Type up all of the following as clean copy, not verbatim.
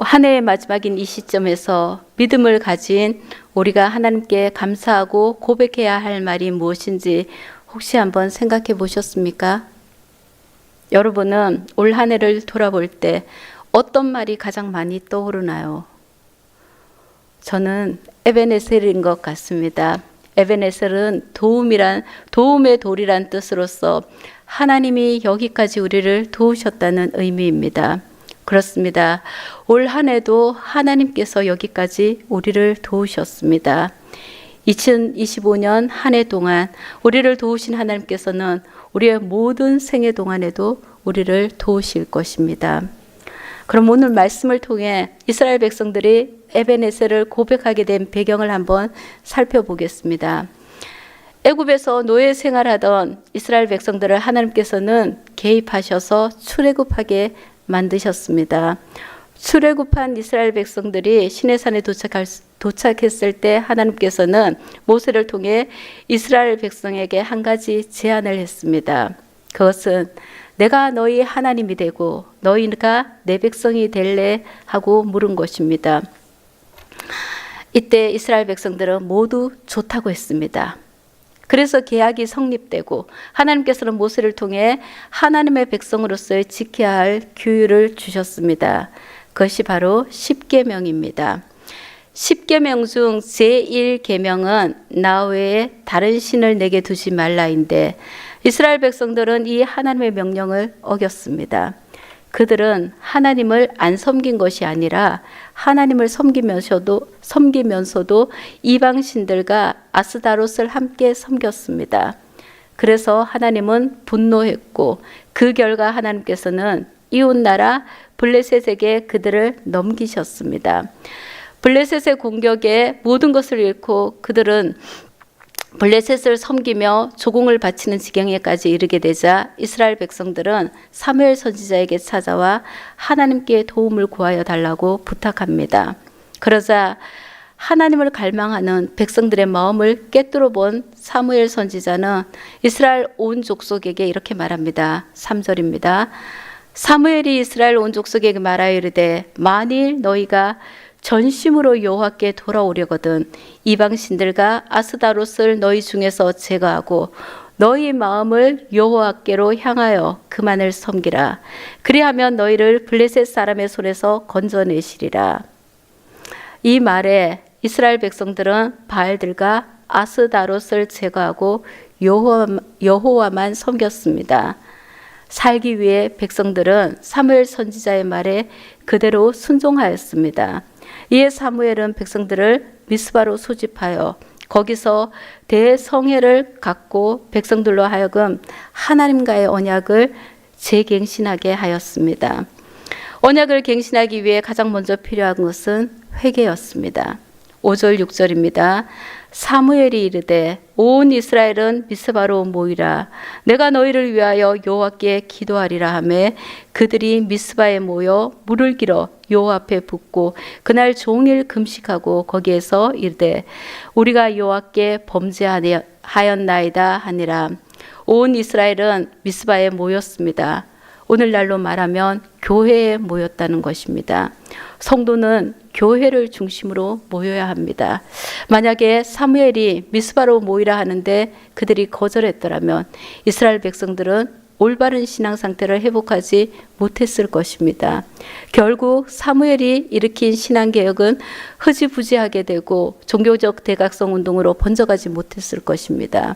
한 해의 마지막인 이 시점에서 믿음을 가진 우리가 하나님께 감사하고 고백해야 할 말이 무엇인지 혹시 한번 생각해 보셨습니까? 여러분은 올 한 해를 돌아볼 때 어떤 말이 가장 많이 떠오르나요? 저는 에베네셀인 것 같습니다. 에베네셀은 도움의 돌이란 뜻으로서 하나님이 여기까지 우리를 도우셨다는 의미입니다. 그렇습니다. 올 한 해도 하나님께서 여기까지 우리를 도우셨습니다. 2025년 한 해 동안 우리를 도우신 하나님께서는 우리의 모든 생애 동안에도 우리를 도우실 것입니다. 그럼 오늘 말씀을 통해 이스라엘 백성들이 에베네셀을 고백하게 된 배경을 한번 살펴보겠습니다. 애굽에서 노예 생활하던 이스라엘 백성들을 하나님께서는 개입하셔서 출애굽하게 만드셨습니다. 출애굽한 이스라엘 백성들이 시내산에 도착했을 때 하나님께서는 모세를 통해 이스라엘 백성에게 한 가지 제안을 했습니다. 그것은 내가 너희 하나님이 되고 너희가 내 백성이 될래 하고 물은 것입니다. 이때 이스라엘 백성들은 모두 좋다고 했습니다. 그래서 계약이 성립되고 하나님께서는 모세를 통해 하나님의 백성으로서의 지켜야 할 규율을 주셨습니다. 그것이 바로 10계명입니다. 10계명 중 제1계명은 나 외에 다른 신을 내게 두지 말라인데 이스라엘 백성들은 이 하나님의 명령을 어겼습니다. 그들은 하나님을 안 섬긴 것이 아니라 하나님을 섬기면서도 이방 신들과 아스다롯을 함께 섬겼습니다. 그래서 하나님은 분노했고 그 결과 하나님께서는 이웃나라 블레셋에게 그들을 넘기셨습니다. 블레셋의 공격에 모든 것을 잃고 그들은 블레셋을 섬기며 조공을 바치는 지경에까지 이르게 되자 이스라엘 백성들은 사무엘 선지자에게 찾아와 하나님께 도움을 구하여 달라고 부탁합니다. 그러자 하나님을 갈망하는 백성들의 마음을 꿰뚫어 본 사무엘 선지자는 이스라엘 온 족속에게 이렇게 말합니다. 3절입니다. 사무엘이 이스라엘 온 족속에게 말하여 이르되 만일 너희가 전심으로 여호와께 돌아오려거든 이방 신들과 아스다롯을 너희 중에서 제거하고 너희 마음을 여호와께로 향하여 그만을 섬기라. 그리하면 너희를 블레셋 사람의 손에서 건져내시리라. 이 말에 이스라엘 백성들은 바알들과 아스다롯을 제거하고 여호와만 섬겼습니다. 살기 위해 백성들은 사무엘 선지자의 말에 그대로 순종하였습니다. 이에 사무엘은 백성들을 미스바로 소집하여 거기서 대성회를 갖고 백성들로 하여금 하나님과의 언약을 재갱신하게 하였습니다. 언약을 갱신하기 위해 가장 먼저 필요한 것은 회개였습니다. 5절 6절입니다. 사무엘이 이르되 온 이스라엘은 미스바로 모이라. 내가 너희를 위하여 여호와께 기도하리라 하매 그들이 미스바에 모여 물을 길어 여호와 앞에 붓고 그날 종일 금식하고 거기에서 이르되 우리가 여호와께 범죄하였나이다 하니라. 온 이스라엘은 미스바에 모였습니다. 오늘날로 말하면 교회에 모였다는 것입니다. 성도는 교회를 중심으로 모여야 합니다. 만약에 사무엘이 미스바로 모이라 하는데 그들이 거절했더라면 이스라엘 백성들은 올바른 신앙 상태를 회복하지 못했을 것입니다. 결국 사무엘이 일으킨 신앙개혁은 흐지부지하게 되고 종교적 대각성 운동으로 번져가지 못했을 것입니다.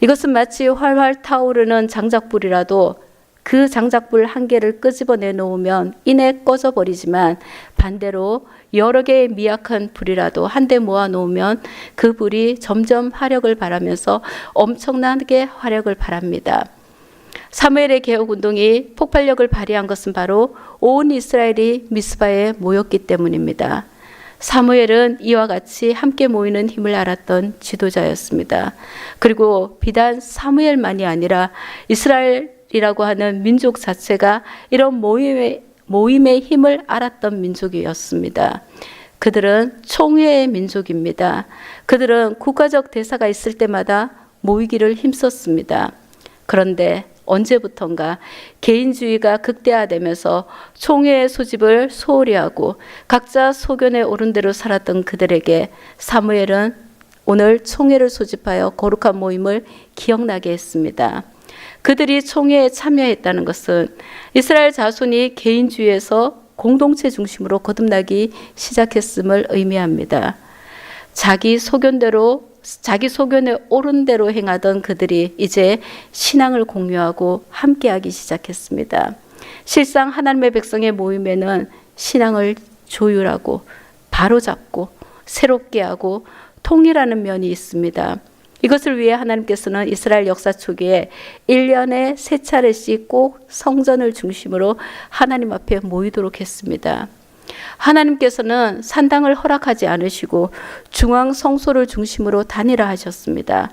이것은 마치 활활 타오르는 장작불이라도 그 장작불 한 개를 끄집어내 놓으면 이내 꺼져버리지만 반대로 여러 개의 미약한 불이라도 한데 모아 놓으면 그 불이 점점 화력을 발하면서 엄청나게 화력을 발합니다. 사무엘의 개혁운동이 폭발력을 발휘한 것은 바로 온 이스라엘이 미스바에 모였기 때문입니다. 사무엘은 이와 같이 함께 모이는 힘을 알았던 지도자였습니다. 그리고 비단 사무엘만이 아니라 이스라엘이라고 하는 민족 자체가 이런 모임의 힘을 알았던 민족이었습니다. 그들은 총회의 민족입니다. 그들은 국가적 대사가 있을 때마다 모이기를 힘썼습니다. 그런데 언제부턴가 개인주의가 극대화되면서 총회의 소집을 소홀히 하고 각자 소견에 오른 대로 살았던 그들에게 사무엘은 오늘 총회를 소집하여 거룩한 모임을 기억나게 했습니다. 그들이 총회에 참여했다는 것은 이스라엘 자손이 개인주의에서 공동체 중심으로 거듭나기 시작했음을 의미합니다. 자기 소견에 옳은 대로 행하던 그들이 이제 신앙을 공유하고 함께하기 시작했습니다. 실상 하나님의 백성의 모임에는 신앙을 조율하고 바로잡고 새롭게 하고 통일하는 면이 있습니다. 이것을 위해 하나님께서는 이스라엘 역사 초기에 1년에 3차례씩 꼭 성전을 중심으로 하나님 앞에 모이도록 했습니다. 하나님께서는 산당을 허락하지 않으시고 중앙 성소를 중심으로 단일화하셨습니다.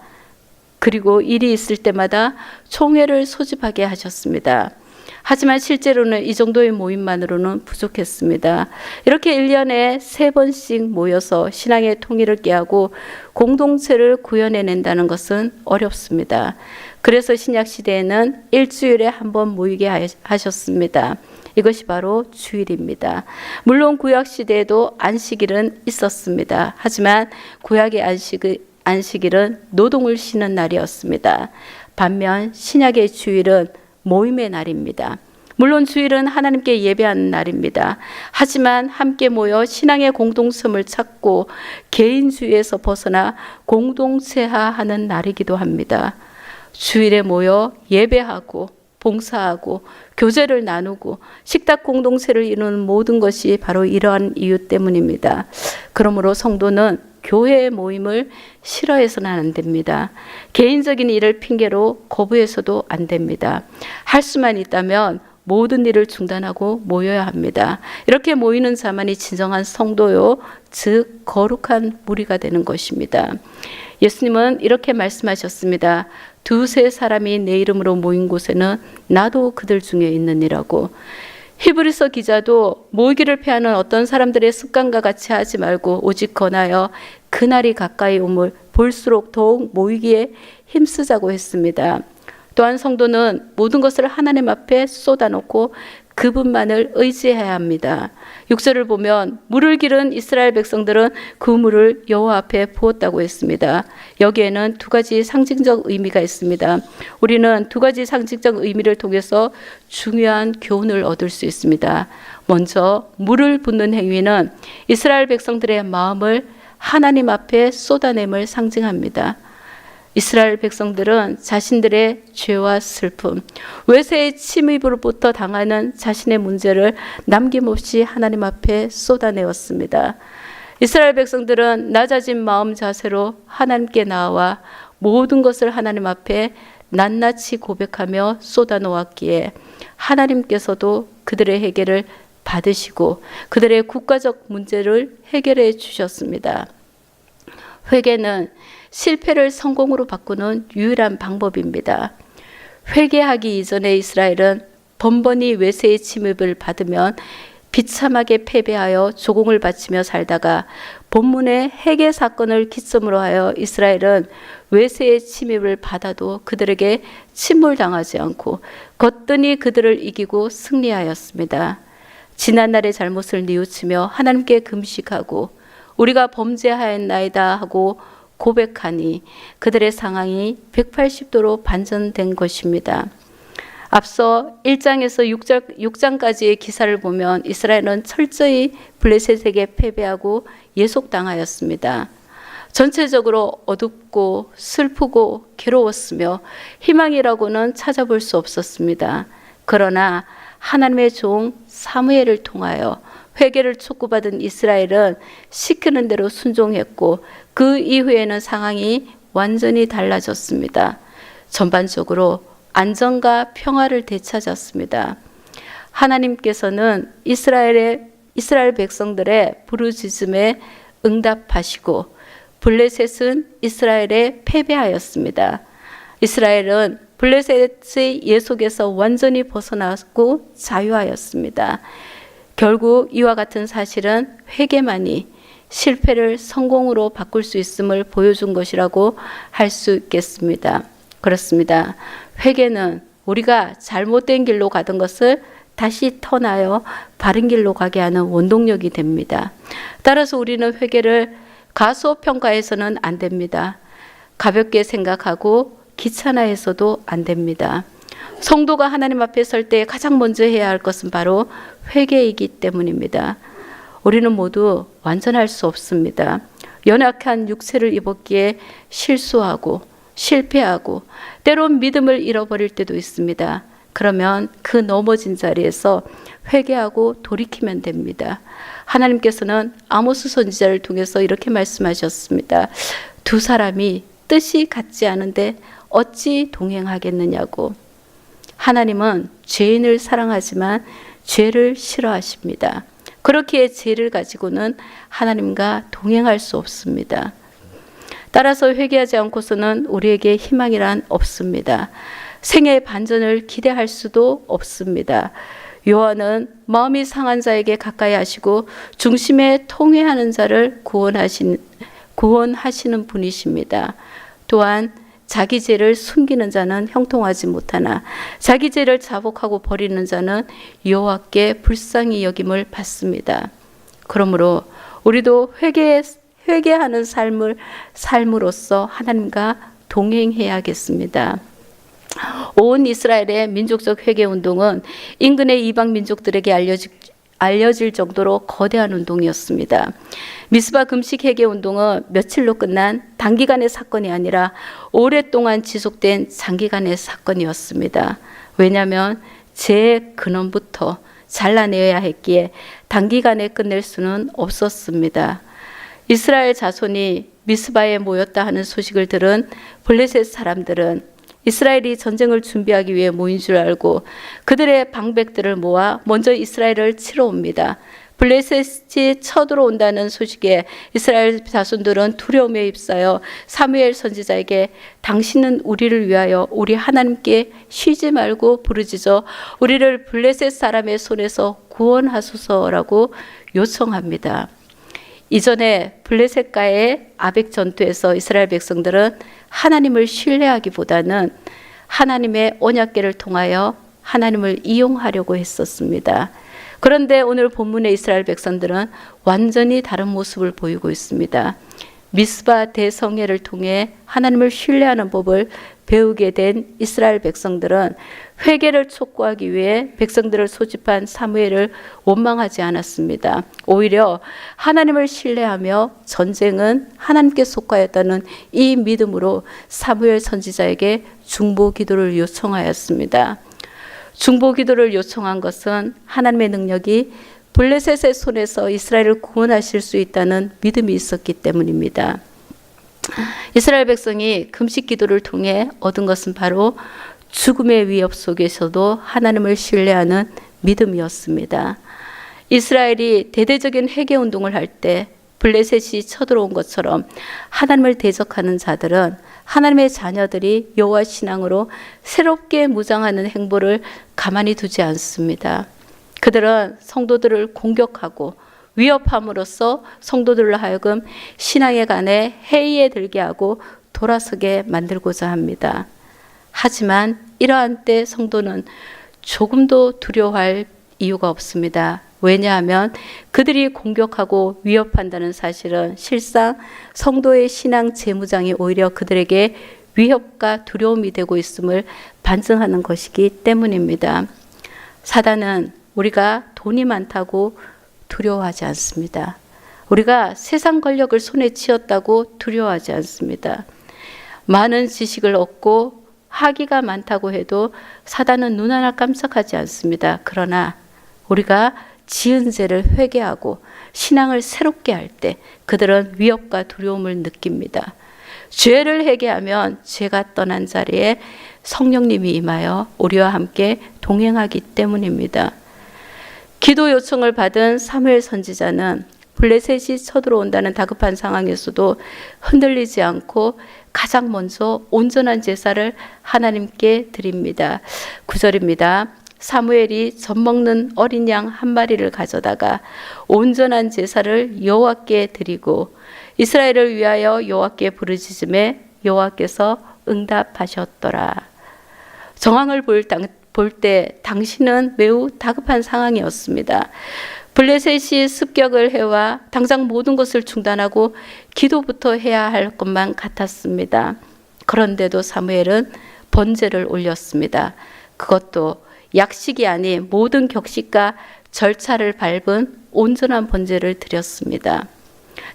그리고 일이 있을 때마다 총회를 소집하게 하셨습니다. 하지만 실제로는 이 정도의 모임만으로는 부족했습니다. 이렇게 1년에 3번씩 모여서 신앙의 통일을 꾀하고 공동체를 구현해낸다는 것은 어렵습니다. 그래서 신약시대에는 일주일에 한 번 모이게 하셨습니다. 이것이 바로 주일입니다. 물론 구약시대에도 안식일은 있었습니다. 하지만 구약의 안식일은 노동을 쉬는 날이었습니다. 반면 신약의 주일은 모임의 날입니다. 물론 주일은 하나님께 예배하는 날입니다. 하지만 함께 모여 신앙의 공동성을 찾고 개인주의에서 벗어나 공동체화하는 날이기도 합니다. 주일에 모여 예배하고 봉사하고 교제를 나누고 식탁 공동체를 이루는 모든 것이 바로 이러한 이유 때문입니다. 그러므로 성도는 교회의 모임을 싫어해서는 안 됩니다. 개인적인 일을 핑계로 거부해서도 안 됩니다. 할 수만 있다면 모든 일을 중단하고 모여야 합니다. 이렇게 모이는 자만이 진정한 성도요, 즉 거룩한 무리가 되는 것입니다. 예수님은 이렇게 말씀하셨습니다. 2-3 사람이 내 이름으로 모인 곳에는 나도 그들 중에 있느니라고. 히브리서 기자도 모이기를 피하는 어떤 사람들의 습관과 같이 하지 말고 오직 권하여 그날이 가까이 오물 볼수록 더욱 모이기에 힘쓰자고 했습니다. 또한 성도는 모든 것을 하나님 앞에 쏟아놓고 그분만을 의지해야 합니다. 6절을 보면 물을 기른 이스라엘 백성들은 그 물을 여호와 앞에 부었다고 했습니다. 여기에는 2가지 상징적 의미가 있습니다. 우리는 2가지 상징적 의미를 통해서 중요한 교훈을 얻을 수 있습니다. 먼저 물을 붓는 행위는 이스라엘 백성들의 마음을 하나님 앞에 쏟아냄을 상징합니다. 이스라엘 백성들은 자신들의 죄와 슬픔, 외세의 침입으로부터 당하는 자신의 문제를 남김없이 하나님 앞에 쏟아내었습니다. 이스라엘 백성들은 낮아진 마음 자세로 하나님께 나와 모든 것을 하나님 앞에 낱낱이 고백하며 쏟아놓았기에 하나님께서도 그들의 해결을 받으시고 그들의 국가적 문제를 해결해 주셨습니다. 회개는 실패를 성공으로 바꾸는 유일한 방법입니다. 회개하기 이전에 이스라엘은 번번이 외세의 침입을 받으면 비참하게 패배하여 조공을 바치며 살다가 본문의 회개 사건을 기점으로 하여 이스라엘은 외세의 침입을 받아도 그들에게 침몰당하지 않고 거뜬히 그들을 이기고 승리하였습니다. 지난날의 잘못을 뉘우치며 하나님께 금식하고 우리가 범죄하였나이다 하고 고백하니 그들의 상황이 180도로 반전된 것입니다. 앞서 1장에서 6장까지의 기사를 보면 이스라엘은 철저히 블레셋에게 패배하고 예속당하였습니다. 전체적으로 어둡고 슬프고 괴로웠으며 희망이라고는 찾아볼 수 없었습니다. 그러나 하나님의 종 사무엘을 통하여 회개를 촉구받은 이스라엘은 시키는 대로 순종했고 그 이후에는 상황이 완전히 달라졌습니다. 전반적으로 안정과 평화를 되찾았습니다. 하나님께서는 이스라엘 백성들의 부르짖음에 응답하시고 블레셋은 이스라엘에 패배하였습니다. 이스라엘은 블레셋의 예속에서 완전히 벗어나고 자유하였습니다. 결국 이와 같은 사실은 회개만이 실패를 성공으로 바꿀 수 있음을 보여준 것이라고 할 수 있겠습니다. 그렇습니다. 회개는 우리가 잘못된 길로 가던 것을 다시 터나여 바른 길로 가게 하는 원동력이 됩니다. 따라서 우리는 회개를 가소평가해서는 안 됩니다. 가볍게 생각하고 귀찮아해서도 안 됩니다. 성도가 하나님 앞에 설 때 가장 먼저 해야 할 것은 바로 회개이기 때문입니다. 우리는 모두 완전할 수 없습니다. 연약한 육체를 입었기에 실수하고 실패하고 때론 믿음을 잃어버릴 때도 있습니다. 그러면 그 넘어진 자리에서 회개하고 돌이키면 됩니다. 하나님께서는 아모스 선지자를 통해서 이렇게 말씀하셨습니다. 두 사람이 뜻이 같지 않은데 어찌 동행하겠느냐고. 하나님은 죄인을 사랑하지만 죄를 싫어하십니다. 그렇기에 죄를 가지고는 하나님과 동행할 수 없습니다. 따라서 회개하지 않고서는 우리에게 희망이란 없습니다. 생애의 반전을 기대할 수도 없습니다. 요한은 마음이 상한 자에게 가까이 하시고 중심에 통회하는 자를 구원하시는 분이십니다. 또한 자기 죄를 숨기는 자는 형통하지 못하나 자기 죄를 자복하고 버리는 자는 여호와께 불쌍히 여김을 받습니다. 그러므로 우리도 회개하는 삶으로서 하나님과 동행해야겠습니다. 온 이스라엘의 민족적 회개 운동은 인근의 이방 민족들에게 알려질 정도로 거대한 운동이었습니다. 미스바 금식 회개 운동은 며칠로 끝난 단기간의 사건이 아니라 오랫동안 지속된 장기간의 사건이었습니다. 왜냐하면 죄의 근원부터 잘라내야 했기에 단기간에 끝낼 수는 없었습니다. 이스라엘 자손이 미스바에 모였다 하는 소식을 들은 블레셋 사람들은 이스라엘이 전쟁을 준비하기 위해 모인 줄 알고 그들의 방백들을 모아 먼저 이스라엘을 치러 옵니다. 블레셋이 쳐들어온다는 소식에 이스라엘 자손들은 두려움에 휩싸여 사무엘 선지자에게 당신은 우리를 위하여 우리 하나님께 쉬지 말고 부르짖어 우리를 블레셋 사람의 손에서 구원하소서라고 요청합니다. 이전에 블레셋과의 아벡 전투에서 이스라엘 백성들은 하나님을 신뢰하기보다는 하나님의 언약궤를 통하여 하나님을 이용하려고 했었습니다. 그런데 오늘 본문의 이스라엘 백성들은 완전히 다른 모습을 보이고 있습니다. 미스바 대성회를 통해 하나님을 신뢰하는 법을 배우게 된 이스라엘 백성들은 회개를 촉구하기 위해 백성들을 소집한 사무엘을 원망하지 않았습니다. 오히려 하나님을 신뢰하며 전쟁은 하나님께 속하였다는 이 믿음으로 사무엘 선지자에게 중보 기도를 요청하였습니다. 중보 기도를 요청한 것은 하나님의 능력이 블레셋의 손에서 이스라엘을 구원하실 수 있다는 믿음이 있었기 때문입니다. 이스라엘 백성이 금식 기도를 통해 얻은 것은 바로 죽음의 위협 속에서도 하나님을 신뢰하는 믿음이었습니다. 이스라엘이 대대적인 회개 운동을 할 때 블레셋이 쳐들어온 것처럼 하나님을 대적하는 자들은 하나님의 자녀들이 여호와 신앙으로 새롭게 무장하는 행보를 가만히 두지 않습니다. 그들은 성도들을 공격하고 위협함으로써 성도들로 하여금 신앙에 관해 회의에 들게 하고 돌아서게 만들고자 합니다. 하지만 이러한 때 성도는 조금도 두려워할 이유가 없습니다. 왜냐하면 그들이 공격하고 위협한다는 사실은 실상 성도의 신앙 재무장이 오히려 그들에게 위협과 두려움이 되고 있음을 반증하는 것이기 때문입니다. 사단은 우리가 돈이 많다고 두려워하지 않습니다. 우리가 세상 권력을 손에 쥐었다고 두려워하지 않습니다. 많은 지식을 얻고 학위가 많다고 해도 사단은 눈 하나 깜짝하지 않습니다. 그러나 우리가 지은 죄를 회개하고 신앙을 새롭게 할 때 그들은 위협과 두려움을 느낍니다. 죄를 회개하면 죄가 떠난 자리에 성령님이 임하여 우리와 함께 동행하기 때문입니다. 기도 요청을 받은 사무엘 선지자는 블레셋이 쳐들어온다는 다급한 상황에서도 흔들리지 않고 가장 먼저 온전한 제사를 하나님께 드립니다. 9절입니다. 사무엘이 젖먹는 어린 양 한 마리를 가져다가 온전한 제사를 여호와께 드리고 이스라엘을 위하여 여호와께 부르짖음에 여호와께서 응답하셨더라. 정황을 볼 때 당시는 매우 다급한 상황이었습니다. 블레셋이 습격을 해와 당장 모든 것을 중단하고 기도부터 해야 할 것만 같았습니다. 그런데도 사무엘은 번제를 올렸습니다. 그것도 약식이 아닌 모든 격식과 절차를 밟은 온전한 번제를 드렸습니다.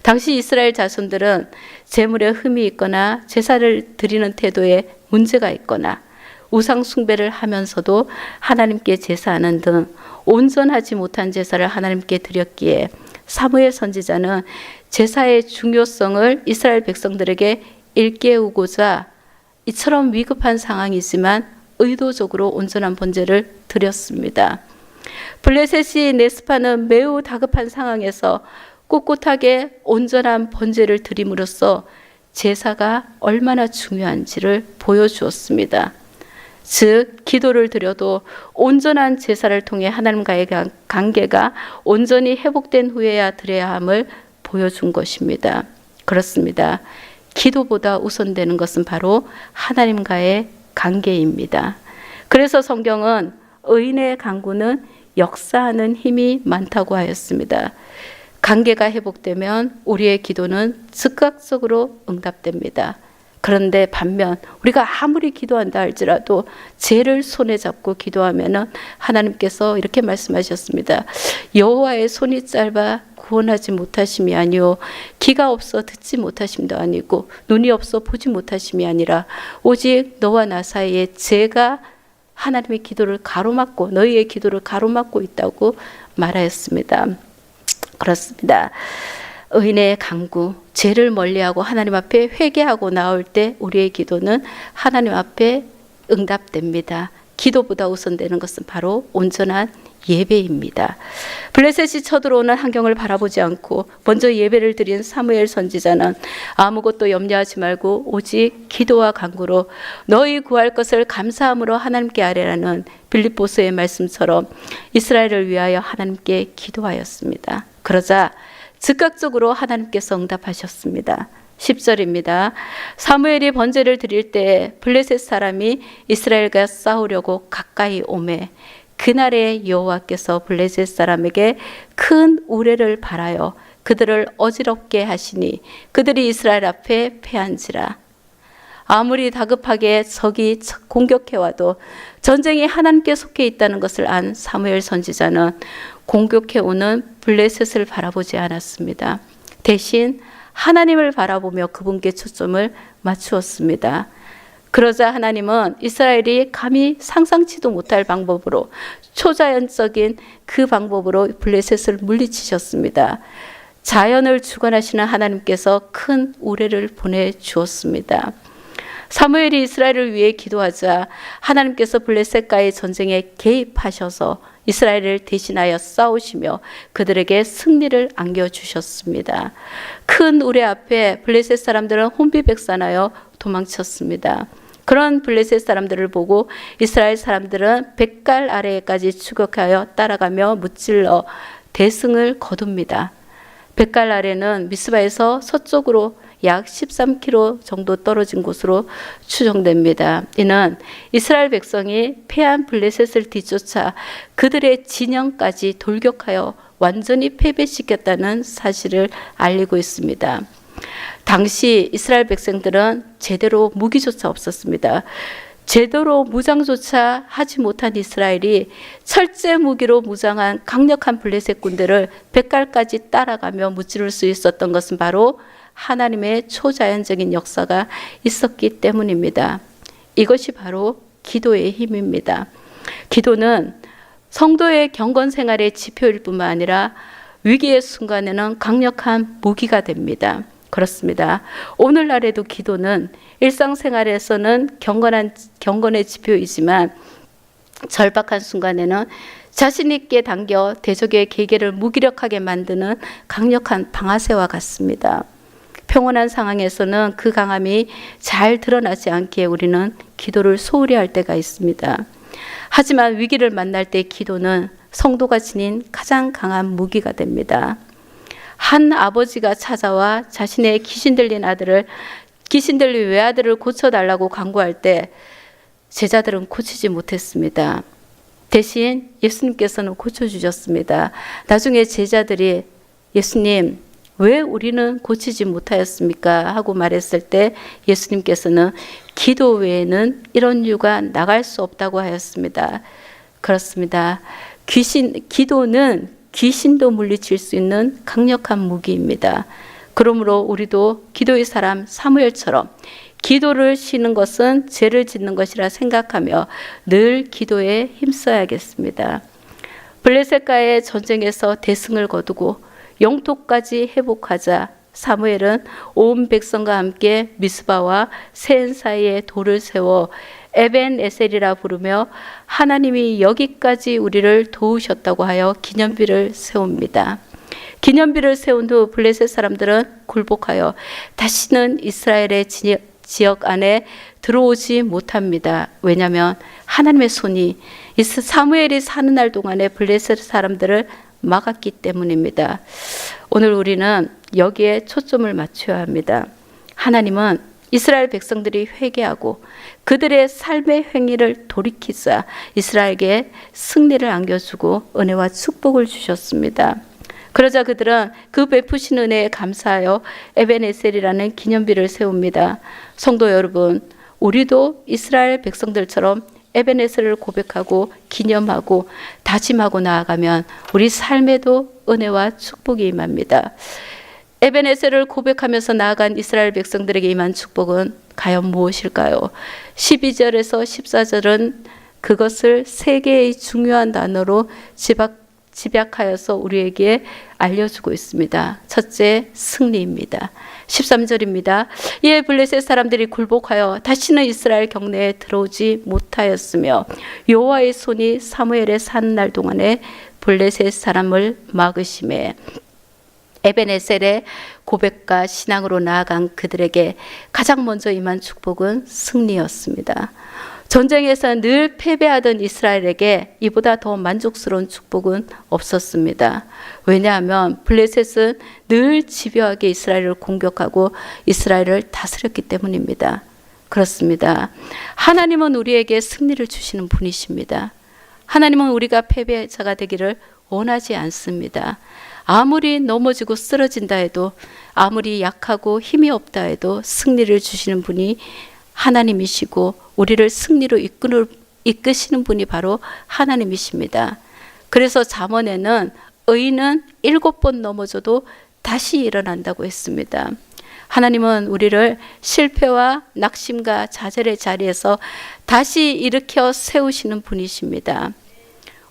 당시 이스라엘 자손들은 제물에 흠이 있거나 제사를 드리는 태도에 문제가 있거나 우상 숭배를 하면서도 하나님께 제사하는 등 온전하지 못한 제사를 하나님께 드렸기에 사무엘 선지자는 제사의 중요성을 이스라엘 백성들에게 일깨우고자 이처럼 위급한 상황이지만 의도적으로 온전한 번제를 드렸습니다. 블레셋이 네스파는 매우 다급한 상황에서 꿋꿋하게 온전한 번제를 드림으로써 제사가 얼마나 중요한지를 보여주었습니다. 즉 기도를 드려도 온전한 제사를 통해 하나님과의 관계가 온전히 회복된 후에야 드려야 함을 보여준 것입니다. 그렇습니다. 기도보다 우선되는 것은 바로 하나님과의 관계입니다. 그래서 성경은 의인의 간구는 역사하는 힘이 많다고 하였습니다. 관계가 회복되면 우리의 기도는 즉각적으로 응답됩니다. 그런데 반면 우리가 아무리 기도한다 할지라도 죄를 손에 잡고 기도하면은 하나님께서 이렇게 말씀하셨습니다. 여호와의 손이 짧아 구원하지 못하심이 아니요 귀가 없어 듣지 못하심도 아니고 눈이 없어 보지 못하심이 아니라 오직 너와 나 사이에 죄가 하나님의 기도를 가로막고 너희의 기도를 가로막고 있다고 말하였습니다. 그렇습니다. 의인의 간구, 죄를 멀리하고 하나님 앞에 회개하고 나올 때 우리의 기도는 하나님 앞에 응답됩니다. 기도보다 우선되는 것은 바로 온전한 예배입니다. 블레셋이 쳐들어오는 환경을 바라보지 않고 먼저 예배를 드린 사무엘 선지자는 아무것도 염려하지 말고 오직 기도와 간구로 너희 구할 것을 감사함으로 하나님께 아뢰라는 빌립보서의 말씀처럼 이스라엘을 위하여 하나님께 기도하였습니다. 그러자 즉각적으로 하나님께서 응답하셨습니다. 10절입니다. 사무엘이 번제를 드릴 때 블레셋 사람이 이스라엘과 싸우려고 가까이 오매 그날에 여호와께서 블레셋 사람에게 큰 우레를 발하여 그들을 어지럽게 하시니 그들이 이스라엘 앞에 패한지라. 아무리 다급하게 적이 공격해와도 전쟁이 하나님께 속해 있다는 것을 안 사무엘 선지자는 공격해오는 블레셋을 바라보지 않았습니다. 대신 하나님을 바라보며 그분께 초점을 맞추었습니다. 그러자 하나님은 이스라엘이 감히 상상치도 못할 방법으로 초자연적인 그 방법으로 블레셋을 물리치셨습니다. 자연을 주관하시는 하나님께서 큰 우레를 보내주었습니다. 사무엘이 이스라엘을 위해 기도하자 하나님께서 블레셋과의 전쟁에 개입하셔서 이스라엘을 대신하여 싸우시며 그들에게 승리를 안겨주셨습니다. 큰 우레 앞에 블레셋 사람들은 혼비백산하여 도망쳤습니다. 그런 블레셋 사람들을 보고 이스라엘 사람들은 뱃갈 아래까지 추격하여 따라가며 무찔러 대승을 거둡니다. 뱃갈 아래는 미스바에서 서쪽으로 약 13km 정도 떨어진 곳으로 추정됩니다. 이는 이스라엘 백성이 패한 블레셋을 뒤쫓아 그들의 진영까지 돌격하여 완전히 패배시켰다는 사실을 알리고 있습니다. 당시 이스라엘 백성들은 제대로 무기조차 없었습니다. 제대로 무장조차 하지 못한 이스라엘이 철제 무기로 무장한 강력한 블레셋 군대를 뱃갈까지 따라가며 무찌를 수 있었던 것은 바로 하나님의 초자연적인 역사가 있었기 때문입니다. 이것이 바로 기도의 힘입니다. 기도는 성도의 경건 생활의 지표일 뿐만 아니라 위기의 순간에는 강력한 무기가 됩니다. 그렇습니다. 오늘날에도 기도는 일상생활에서는 경건의 지표이지만 절박한 순간에는 자신 있게 당겨 대적의 계계를 무기력하게 만드는 강력한 방아쇠와 같습니다. 평온한 상황에서는 그 강함이 잘 드러나지 않기에 우리는 기도를 소홀히 할 때가 있습니다. 하지만 위기를 만날 때 기도는 성도가 지닌 가장 강한 무기가 됩니다. 한 아버지가 찾아와 자신의 귀신 들린 외아들을 고쳐달라고 간구할 때 제자들은 고치지 못했습니다. 대신 예수님께서는 고쳐주셨습니다. 나중에 제자들이 예수님, 왜 우리는 고치지 못하였습니까? 하고 말했을 때 예수님께서는 기도 외에는 이런 유가 나갈 수 없다고 하였습니다. 그렇습니다. 기도는 귀신도 물리칠 수 있는 강력한 무기입니다. 그러므로 우리도 기도의 사람 사무엘처럼 기도를 쉬는 것은 죄를 짓는 것이라 생각하며 늘 기도에 힘써야겠습니다. 블레셋과의 전쟁에서 대승을 거두고 영토까지 회복하자 사무엘은 온 백성과 함께 미스바와 세엔 사이에 돌을 세워 에벤에셀이라 부르며 하나님이 여기까지 우리를 도우셨다고 하여 기념비를 세웁니다. 기념비를 세운 후 블레셋 사람들은 굴복하여 다시는 이스라엘의 지역 안에 들어오지 못합니다. 왜냐하면 하나님의 손이 사무엘이 사는 날 동안에 블레셋 사람들을 막았기 때문입니다. 오늘 우리는 여기에 초점을 맞춰야 합니다. 하나님은 이스라엘 백성들이 회개하고 그들의 삶의 행위를 돌이키사 이스라엘에게 승리를 안겨주고 은혜와 축복을 주셨습니다. 그러자 그들은 그 베푸신 은혜에 감사하여 에벤에셀이라는 기념비를 세웁니다. 성도 여러분, 우리도 이스라엘 백성들처럼 에벤에셀을 고백하고 기념하고 다짐하고 나아가면 우리 삶에도 은혜와 축복이 임합니다. 에벤에셀을 고백하면서 나아간 이스라엘 백성들에게 임한 축복은 과연 무엇일까요? 12절에서 14절은 그것을 세 개의 중요한 단어로 집약하여서 우리에게 알려주고 있습니다. 첫째, 승리입니다. 13절입니다. 이에 블레셋 사람들이 굴복하여 다시는 이스라엘 경내에 들어오지 못하였으며 여호와의 손이 사무엘의 사는 날 동안에 블레셋 사람을 막으심에 에벤에셀의 고백과 신앙으로 나아간 그들에게 가장 먼저 임한 축복은 승리였습니다. 전쟁에서 늘 패배하던 이스라엘에게 이보다 더 만족스러운 축복은 없었습니다. 왜냐하면 블레셋은 늘 집요하게 이스라엘을 공격하고 이스라엘을 다스렸기 때문입니다. 그렇습니다. 하나님은 우리에게 승리를 주시는 분이십니다. 하나님은 우리가 패배자가 되기를 원하지 않습니다. 아무리 넘어지고 쓰러진다 해도, 아무리 약하고 힘이 없다 해도 승리를 주시는 분이 하나님이시고 우리를 승리로 이끄시는 분이 바로 하나님이십니다. 그래서 잠언에는 의인은 7번 넘어져도 다시 일어난다고 했습니다. 하나님은 우리를 실패와 낙심과 좌절의 자리에서 다시 일으켜 세우시는 분이십니다.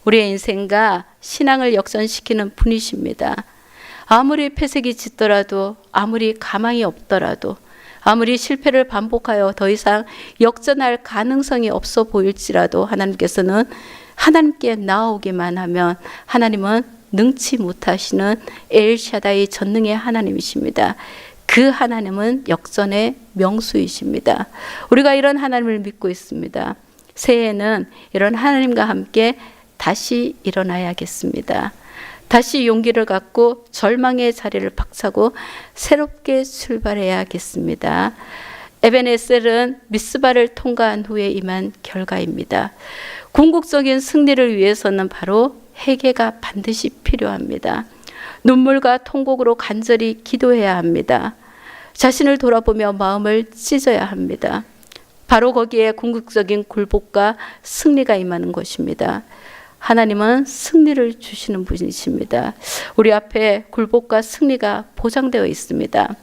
우리의 인생과 신앙을 역전시키는 분이십니다. 아무리 폐색이 짙더라도, 아무리 가망이 없더라도, 아무리 실패를 반복하여 더 이상 역전할 가능성이 없어 보일지라도 하나님께서는 하나님께 나아오기만 하면 하나님은 능치 못하시는 엘샤다이 전능의 하나님이십니다. 그 하나님은 역전의 명수이십니다. 우리가 이런 하나님을 믿고 있습니다. 새해에는 이런 하나님과 함께 다시 일어나야겠습니다. 다시 용기를 갖고 절망의 자리를 박차고 새롭게 출발해야겠습니다. 에벤에셀은 미스바를 통과한 후에 임한 결과입니다. 궁극적인 승리를 위해서는 바로 회개가 반드시 필요합니다. 눈물과 통곡으로 간절히 기도해야 합니다. 자신을 돌아보며 마음을 찢어야 합니다. 바로 거기에 궁극적인 굴복과 승리가 임하는 것입니다. 하나님은 승리를 주시는 분이십니다. 우리 앞에 굴복과 승리가 보장되어 있습니다.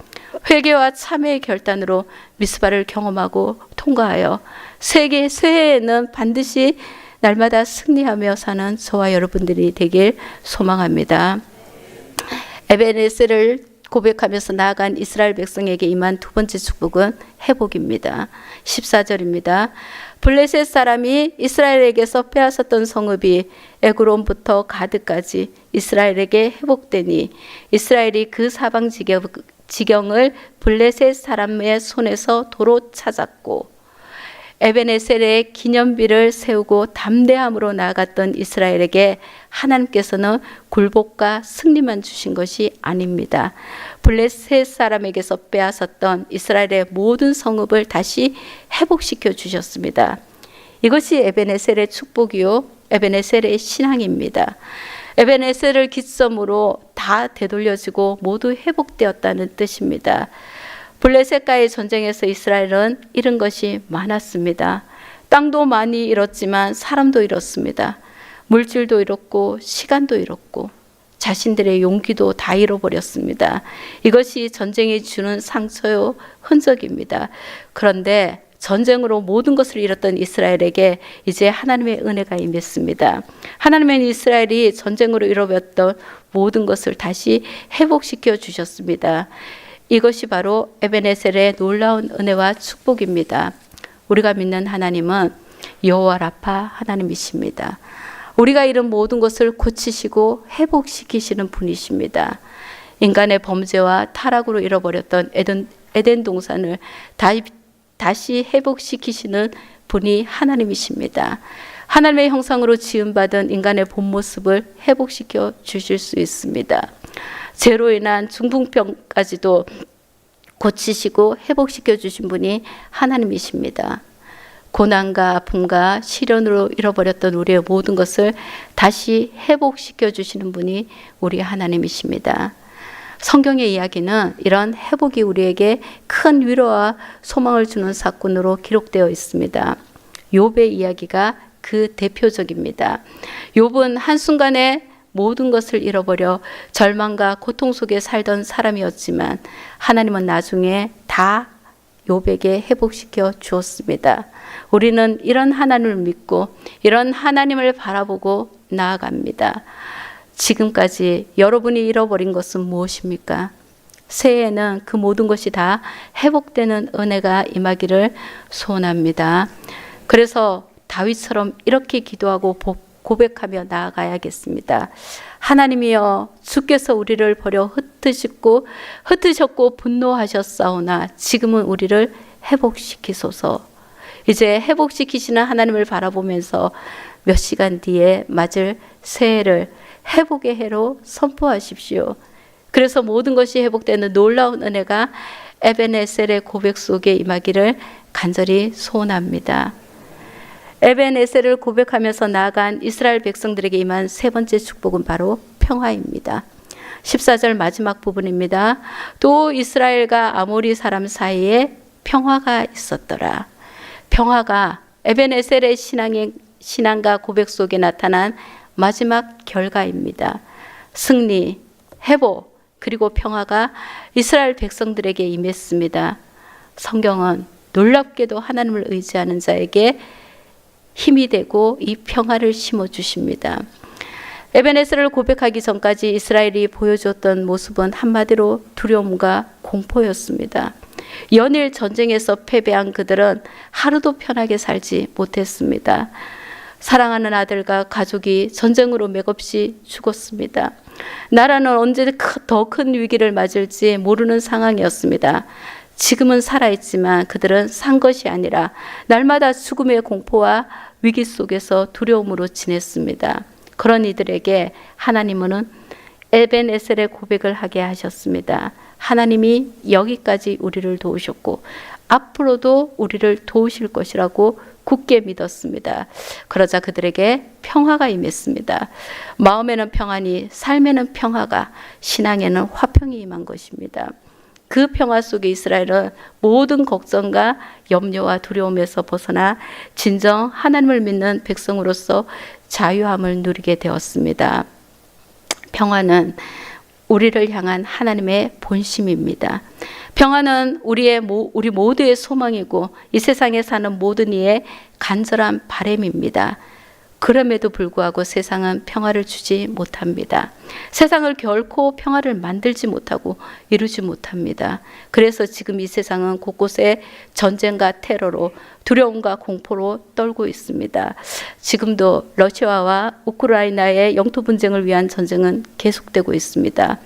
회개와 참회의 결단으로 미스바를 경험하고 통과하여 새해에는 반드시 날마다 승리하며 사는 저와 여러분들이 되길 소망합니다. 에벤에셀을 고백하면서 나아간 이스라엘 백성에게 임한 두 번째 축복은 회복입니다. 14절입니다. 블레셋 사람이 이스라엘에게서 빼앗았던 성읍이 에그론부터 가드까지 이스라엘에게 회복되니 이스라엘이 그 사방 지경을 블레셋 사람의 손에서 도로 찾았고, 에벤에셀의 기념비를 세우고 담대함으로 나아갔던 이스라엘에게 하나님께서는 굴복과 승리만 주신 것이 아닙니다. 블레셋 사람에게서 빼앗았던 이스라엘의 모든 성읍을 다시 회복시켜 주셨습니다. 이것이 에베네셀의 축복이요, 에베네셀의 신앙입니다. 에베네셀을 기점으로 다 되돌려지고 모두 회복되었다는 뜻입니다. 블레셋과의 전쟁에서 이스라엘은 잃은 것이 많았습니다. 땅도 많이 잃었지만 사람도 잃었습니다. 물질도 잃었고 시간도 잃었고 자신들의 용기도 다 잃어버렸습니다. 이것이 전쟁이 주는 상처요, 흔적입니다. 그런데 전쟁으로 모든 것을 잃었던 이스라엘에게 이제 하나님의 은혜가 임했습니다. 하나님은 이스라엘이 전쟁으로 잃어버렸던 모든 것을 다시 회복시켜 주셨습니다. 이것이 바로 에베네셀의 놀라운 은혜와 축복입니다. 우리가 믿는 하나님은 여호와 라파 하나님이십니다. 우리가 잃은 모든 것을 고치시고 회복시키시는 분이십니다. 인간의 범죄와 타락으로 잃어버렸던 에덴 동산을 다시 회복시키시는 분이 하나님이십니다. 하나님의 형상으로 지음받은 인간의 본 모습을 회복시켜 주실 수 있습니다. 죄로 인한 중풍병까지도 고치시고 회복시켜 주신 분이 하나님이십니다. 고난과 아픔과 시련으로 잃어버렸던 우리의 모든 것을 다시 회복시켜 주시는 분이 우리 하나님이십니다. 성경의 이야기는 이런 회복이 우리에게 큰 위로와 소망을 주는 사건으로 기록되어 있습니다. 욥의 이야기가 그 대표적입니다. 욥은 한순간에 모든 것을 잃어버려 절망과 고통 속에 살던 사람이었지만 하나님은 나중에 다 욥에게 회복시켜 주었습니다. 우리는 이런 하나님을 믿고 이런 하나님을 바라보고 나아갑니다. 지금까지 여러분이 잃어버린 것은 무엇입니까? 새해에는 그 모든 것이 다 회복되는 은혜가 임하기를 소원합니다. 그래서 다윗처럼 이렇게 기도하고 고백하며 나아가야겠습니다. 하나님이여, 주께서 우리를 버려 흩으셨고 분노하셨사오나 지금은 우리를 회복시키소서. 이제 회복시키시는 하나님을 바라보면서 몇 시간 뒤에 맞을 새해를 회복의 해로 선포하십시오. 그래서 모든 것이 회복되는 놀라운 은혜가 에베네셀의 고백 속에 임하기를 간절히 소원합니다. 에베네셀을 고백하면서 나아간 이스라엘 백성들에게 임한 세 번째 축복은 바로 평화입니다. 14절 마지막 부분입니다. 또 이스라엘과 아모리 사람 사이에 평화가 있었더라. 평화가 에베네셀의 신앙과 고백 속에 나타난 마지막 결과입니다. 승리, 회복, 그리고 평화가 이스라엘 백성들에게 임했습니다. 성경은 놀랍게도 하나님을 의지하는 자에게 힘이 되고 이 평화를 심어주십니다. 에베네셀을 고백하기 전까지 이스라엘이 보여주었던 모습은 한마디로 두려움과 공포였습니다. 연일 전쟁에서 패배한 그들은 하루도 편하게 살지 못했습니다. 사랑하는 아들과 가족이 전쟁으로 맥없이 죽었습니다. 나라는 언제 더 큰 위기를 맞을지 모르는 상황이었습니다. 지금은 살아있지만 그들은 산 것이 아니라 날마다 죽음의 공포와 위기 속에서 두려움으로 지냈습니다. 그런 이들에게 하나님은 에벤에셀의 고백을 하게 하셨습니다. 하나님이 여기까지 우리를 도우셨고 앞으로도 우리를 도우실 것이라고 굳게 믿었습니다. 그러자 그들에게 평화가 임했습니다. 마음에는 평안이, 삶에는 평화가, 신앙에는 화평이 임한 것입니다. 그 평화 속에 이스라엘은 모든 걱정과 염려와 두려움에서 벗어나 진정 하나님을 믿는 백성으로서 자유함을 누리게 되었습니다. 평화는 우리를 향한 하나님의 본심입니다. 평화는 우리 모두의 소망이고 이 세상에 사는 모든 이의 간절한 바람입니다. 그럼에도 불구하고 세상은 평화를 주지 못합니다. 세상을 결코 평화를 만들지 못하고 이루지 못합니다. 그래서 지금 이 세상은 곳곳에 전쟁과 테러로 두려움과 공포로 떨고 있습니다. 지금도 러시아와 우크라이나의 영토 분쟁을 위한 전쟁은 계속되고 있습니다.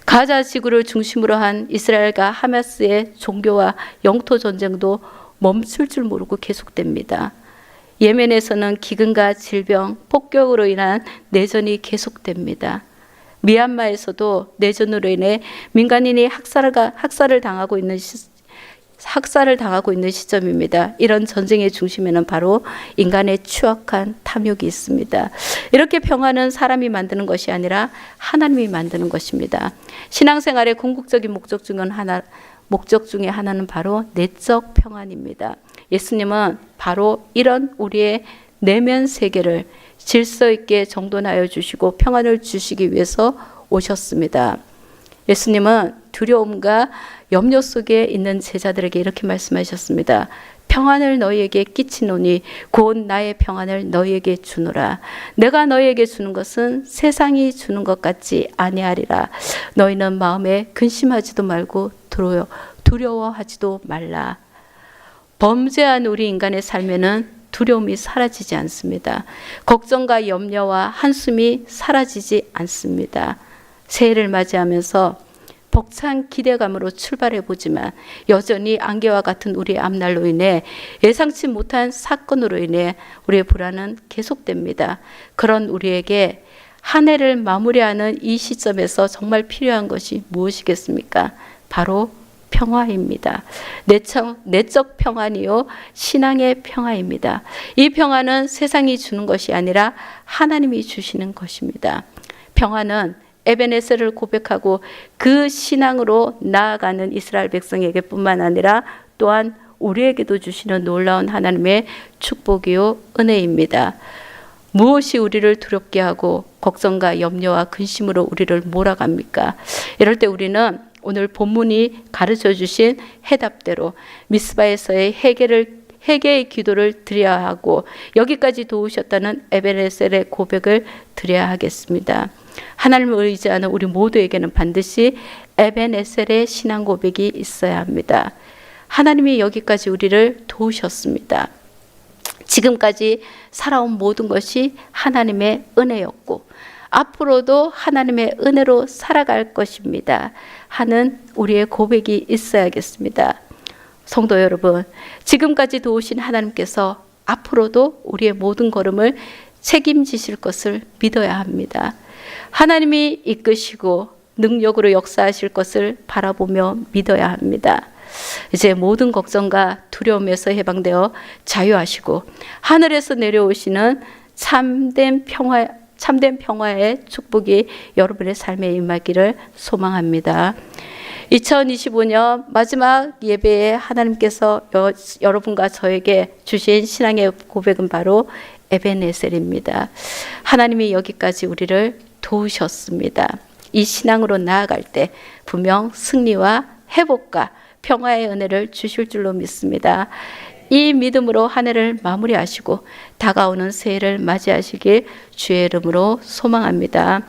가자 지구를 중심으로 한 이스라엘과 하마스의 종교와 영토 전쟁도 멈출 줄 모르고 계속됩니다. 예멘에서는 기근과 질병, 폭격으로 인한 내전이 계속됩니다. 미얀마에서도 내전으로 인해 민간인이 학살을 당하고 있는 학살을 당하고 있는 시점입니다. 이런 전쟁의 중심에는 바로 인간의 추악한 탐욕이 있습니다. 이렇게 평화는 사람이 만드는 것이 아니라 하나님이 만드는 것입니다. 신앙생활의 궁극적인 목적 중에 하나는 바로 내적 평안입니다. 예수님은 바로 이런 우리의 내면 세계를 질서 있게 정돈하여 주시고 평안을 주시기 위해서 오셨습니다. 예수님은 두려움과 염려 속에 있는 제자들에게 이렇게 말씀하셨습니다. 평안을 너희에게 끼치노니 곧 나의 평안을 너희에게 주노라. 내가 너희에게 주는 것은 세상이 주는 것 같지 아니하리라. 너희는 마음에 근심하지도 말고 두려워하지도 말라. 범죄한 우리 인간의 삶에는 두려움이 사라지지 않습니다. 걱정과 염려와 한숨이 사라지지 않습니다. 새해를 맞이하면서 벅찬 기대감으로 출발해 보지만 여전히 안개와 같은 우리의 앞날로 인해 예상치 못한 사건으로 인해 우리의 불안은 계속됩니다. 그런 우리에게 한 해를 마무리하는 이 시점에서 정말 필요한 것이 무엇이겠습니까? 바로 평화입니다. 내적 평안이요 신앙의 평화입니다. 이 평화는 세상이 주는 것이 아니라 하나님이 주시는 것입니다. 평화는 에베네셀을 고백하고 그 신앙으로 나아가는 이스라엘 백성에게 뿐만 아니라 또한 우리에게도 주시는 놀라운 하나님의 축복이요 은혜입니다. 무엇이 우리를 두렵게 하고 걱정과 염려와 근심으로 우리를 몰아갑니까? 이럴 때 우리는 오늘 본문이 가르쳐 주신 해답대로 미스바에서의 회개의 기도를 드려야 하고 여기까지 도우셨다는 에베네셀의 고백을 드려야 하겠습니다. 하나님을 의지하는 우리 모두에게는 반드시 에베네셀의 신앙 고백이 있어야 합니다. 하나님이 여기까지 우리를 도우셨습니다. 지금까지 살아온 모든 것이 하나님의 은혜였고 앞으로도 하나님의 은혜로 살아갈 것입니다 하는 우리의 고백이 있어야겠습니다. 성도 여러분, 지금까지 도우신 하나님께서 앞으로도 우리의 모든 걸음을 책임지실 것을 믿어야 합니다. 하나님이 이끄시고 능력으로 역사하실 것을 바라보며 믿어야 합니다. 이제 모든 걱정과 두려움에서 해방되어 자유하시고 하늘에서 내려오시는 참된 평화의 축복이 여러분의 삶에 임하기를 소망합니다. 2025년 마지막 예배에 하나님께서 여러분과 저에게 주신 신앙의 고백은 바로 에베네셀입니다. 하나님이 여기까지 우리를 도우셨습니다. 이 신앙으로 나아갈 때 분명 승리와 회복과 평화의 은혜를 주실 줄로 믿습니다. 이 믿음으로 한 해를 마무리하시고 다가오는 새해를 맞이하시길 주의 이름으로 소망합니다.